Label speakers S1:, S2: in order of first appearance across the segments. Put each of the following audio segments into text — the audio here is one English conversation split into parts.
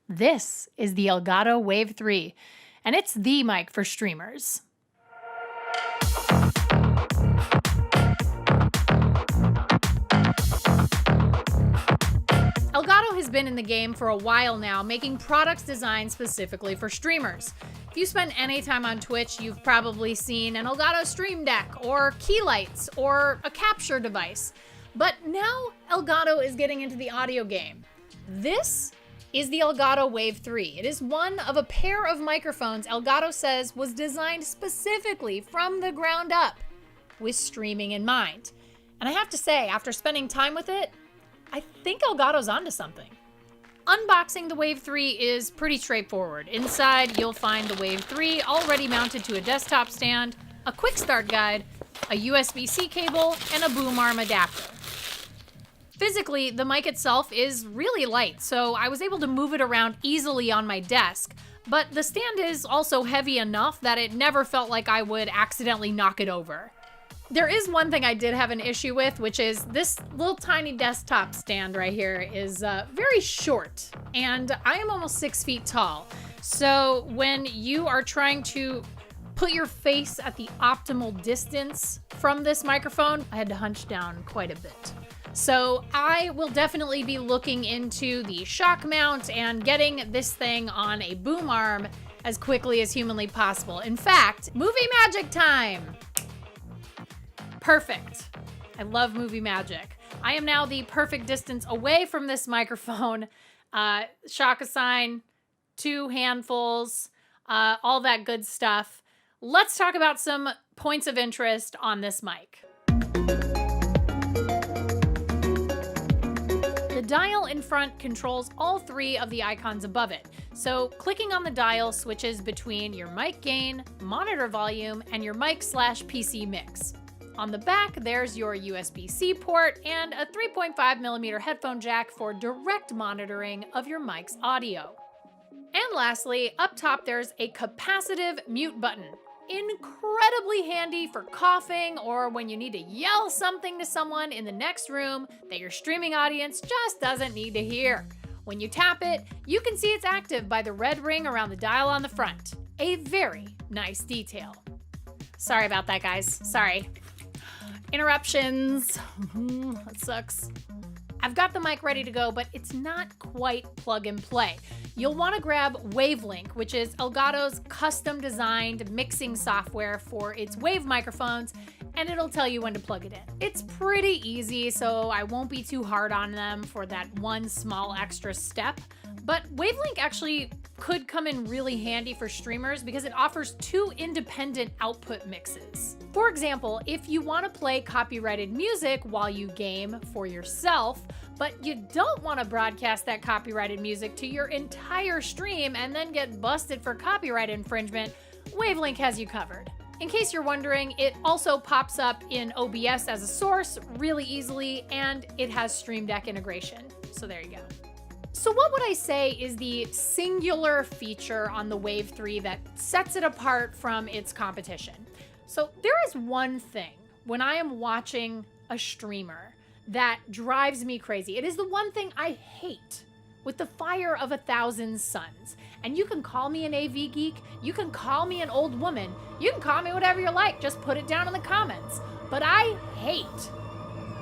S1: This is the Elgato Wave 3, and it's the mic for streamers. Elgato has been in the game for a while now, making products designed specifically for streamers. If you spend any time on Twitch, you've probably seen an Elgato Stream Deck, or key lights, or a capture device. But now Elgato is getting into the audio game. This is the Elgato Wave 3. It is one of a pair of microphones Elgato says was designed specifically from the ground up with streaming in mind. And I have to say, after spending time with it, I think Elgato's onto something. Unboxing the Wave 3 is pretty straightforward. Inside, you'll find the Wave 3 already mounted to a desktop stand, a quick start guide, a USB-C cable, and a boom arm adapter. Physically, the mic itself is really light, so I was able to move it around easily on my desk, but the stand is also heavy enough that it never felt like I would accidentally knock it over. There is one thing I did have an issue with, which is this little tiny desktop stand right here is very short, and I am almost 6 feet tall. So when you are trying to put your face at the optimal distance from this microphone, I had to hunch down quite a bit. So I will definitely be looking into the shock mount and getting this thing on a boom arm as quickly as humanly possible. In fact, movie magic time! Perfect. I love movie magic. I am now the perfect distance away from this microphone. Shock assign, 2 handfuls, all that good stuff. Let's talk about some points of interest on this mic. The dial in front controls all 3 of the icons above it. So clicking on the dial switches between your mic gain, monitor volume, and your mic/PC mix. On the back, there's your USB-C port and a 3.5mm headphone jack for direct monitoring of your mic's audio. And lastly, up top there's a capacitive mute button. Incredibly handy for coughing or when you need to yell something to someone in the next room that your streaming audience just doesn't need to hear. When you tap it, you can see it's active by the red ring around the dial on the front. A very nice detail. Sorry about that, guys. Sorry. Interruptions. That sucks. I've got the mic ready to go, but it's not quite plug and play. You'll want to grab Wavelink, which is Elgato's custom-designed mixing software for its Wave microphones, and it'll tell you when to plug it in. It's pretty easy, so I won't be too hard on them for that one small extra step. But Wavelink actually could come in really handy for streamers because it offers 2 independent output mixes. For example, if you want to play copyrighted music while you game for yourself, but you don't want to broadcast that copyrighted music to your entire stream and then get busted for copyright infringement, Wavelink has you covered. In case you're wondering, it also pops up in OBS as a source really easily, and it has Stream Deck integration. So there you go. So what would I say is the singular feature on the Wave 3 that sets it apart from its competition? So there is one thing when I am watching a streamer that drives me crazy. It is the one thing I hate with the fire of 1,000 suns. And you can call me an AV geek, you can call me an old woman, you can call me whatever you like, just put it down in the comments. But I hate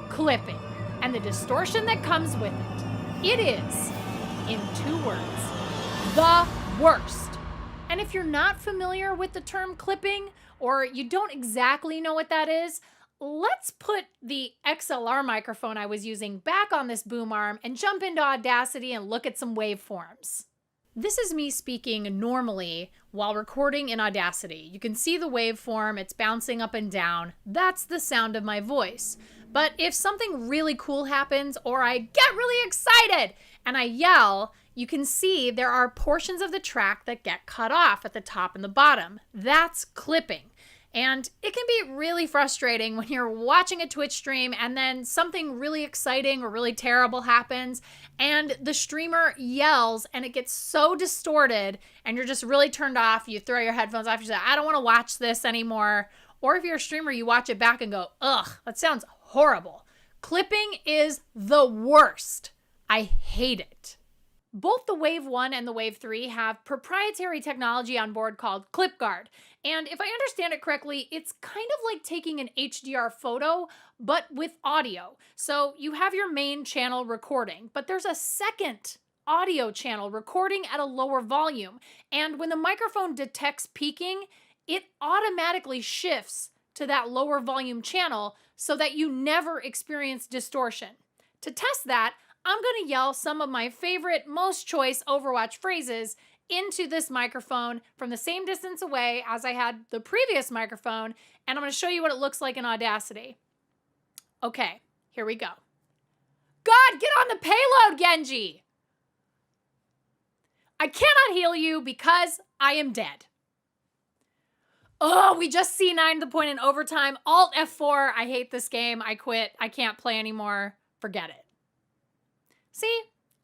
S1: clipping and the distortion that comes with it. It is, in 2 words, the worst. And if you're not familiar with the term clipping, or you don't exactly know what that is, let's put the XLR microphone I was using back on this boom arm and jump into Audacity and look at some waveforms. This is me speaking normally while recording in Audacity. You can see the waveform, it's bouncing up and down. That's the sound of my voice. But if something really cool happens or I get really excited and I yell, you can see there are portions of the track that get cut off at the top and the bottom. That's clipping. And it can be really frustrating when you're watching a Twitch stream and then something really exciting or really terrible happens and the streamer yells and it gets so distorted and you're just really turned off. You throw your headphones off, you say, I don't want to watch this anymore. Or if you're a streamer, you watch it back and go, ugh, that sounds horrible. Clipping is the worst. I hate it. Both the Wave 1 and the Wave 3 have proprietary technology on board called ClipGuard. And if I understand it correctly, it's kind of like taking an HDR photo, but with audio. So you have your main channel recording, but there's a second audio channel recording at a lower volume. And when the microphone detects peaking, it automatically shifts to that lower volume channel so that you never experience distortion. To test that, I'm going to yell some of my favorite, most choice Overwatch phrases into this microphone from the same distance away as I had the previous microphone, and I'm going to show you what it looks like in Audacity. Okay, here we go. God, get on the payload, Genji! I cannot heal you because I am dead. Oh, we just C9'd the point in overtime. Alt F4, I hate this game. I quit. I can't play anymore. Forget it. See?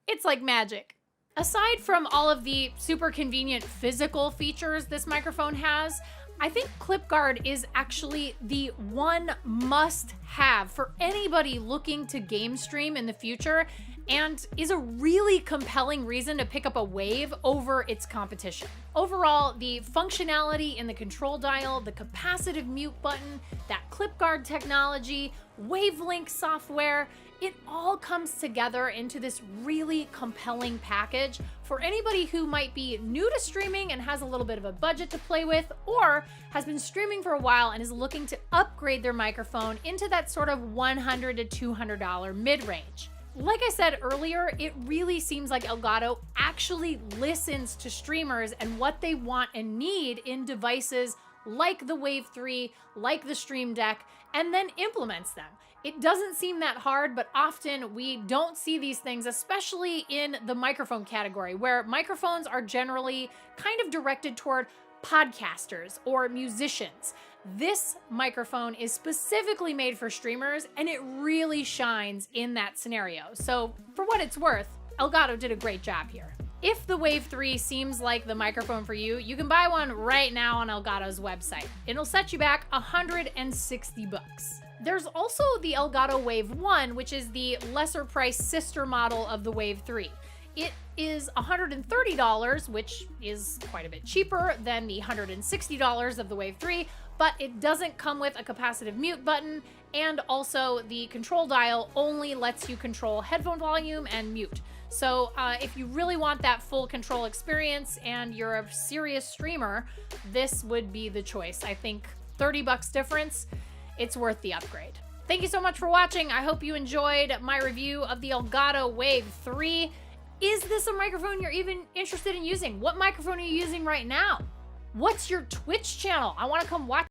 S1: It's like magic. Aside from all of the super convenient physical features this microphone has, I think ClipGuard is actually the one must-have for anybody looking to game stream in the future, and is a really compelling reason to pick up a Wave over its competition. Overall, the functionality in the control dial, the capacitive mute button, that ClipGuard technology, Wavelink software, it all comes together into this really compelling package for anybody who might be new to streaming and has a little bit of a budget to play with, or has been streaming for a while and is looking to upgrade their microphone into that sort of $100 to $200 mid-range. Like I said earlier, it really seems like Elgato actually listens to streamers and what they want and need in devices like the Wave 3, like the Stream Deck, and then implements them. It doesn't seem that hard, but often we don't see these things, especially in the microphone category, where microphones are generally kind of directed toward podcasters or musicians. This microphone is specifically made for streamers, and it really shines in that scenario. So for what it's worth, Elgato did a great job here. If the Wave 3 seems like the microphone for you, you can buy one right now on Elgato's website. It'll set you back $160. There's also the Elgato Wave 1, which is the lesser priced sister model of the Wave 3. It is $130, which is quite a bit cheaper than the $160 of the Wave 3, but it doesn't come with a capacitive mute button, and also the control dial only lets you control headphone volume and mute. So if you really want that full control experience and you're a serious streamer, this would be the choice. I think $30 difference, it's worth the upgrade. Thank you so much for watching. I hope you enjoyed my review of the Elgato Wave 3. Is this a microphone you're even interested in using? What microphone are you using right now? What's your Twitch channel? I want to come watch